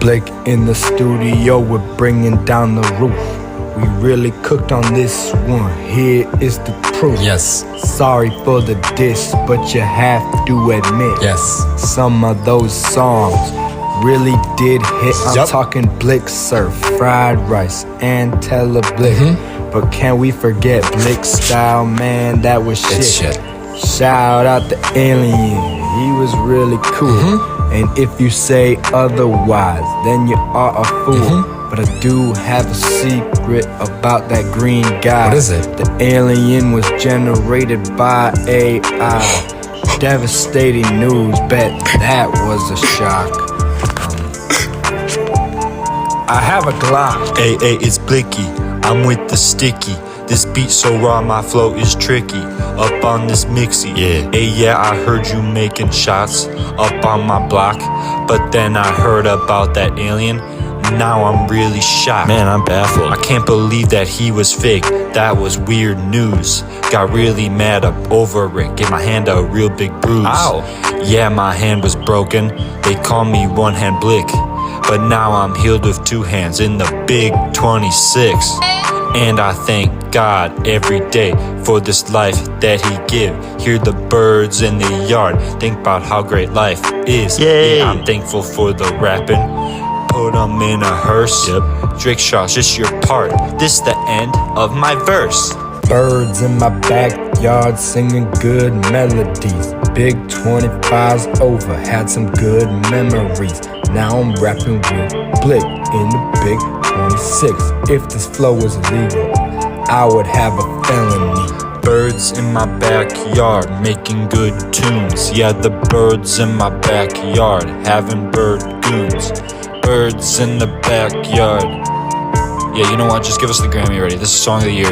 Blik in the studio, we're bringing down the roof. We really cooked on this one, here is the proof. Yes. Sorry for the diss, but you have to admit, Yes. some of those songs really did hit. I'm talking Blik Surf, fried rice, and Tell a Blik. But can we forget Blik style, man, that was shit. It's shit. Shout out the alien, he was really cool. And if you say otherwise, then you are a fool. But I do have a secret about that green guy. What is it? The alien was generated by AI. Devastating news, bet that was a shock. I have a Glock. Hey, it's Blicky, I'm with the sticky. This beat so raw, my flow is tricky. Up on this mixy, yeah, I heard you making shots up on my block. But then I heard about that alien, now I'm really shocked. Man, I'm baffled. I can't believe that he was fake, that was weird news. Got really mad up over it, gave my hand a real big bruise. Ow. Yeah, my hand was broken, they call me one hand Blik. But now I'm healed with two hands in the big 26. And I thank God every day for this life that he give. Hear the birds in the yard, think about how great life is. Yay. Yeah, I'm thankful for the rapping, put them in a hearse. DrakejosH, this your part, this the end of my verse. Birds in my backyard singing good melodies. Big 25's over, had some good memories. Now I'm rapping with Blik in the big 26. If this flow was illegal, I would have a felony. Birds in my backyard making good tunes. Yeah, the birds in my backyard having bird goons. Birds in the backyard. Yeah, you know what? Just give us the Grammy already. This is Song of the Year.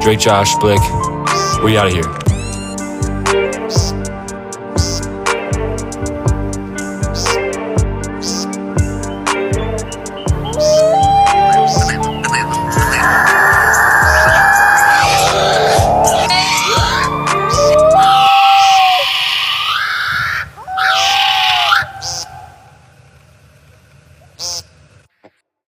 DrakejosH, Blik. We out of here.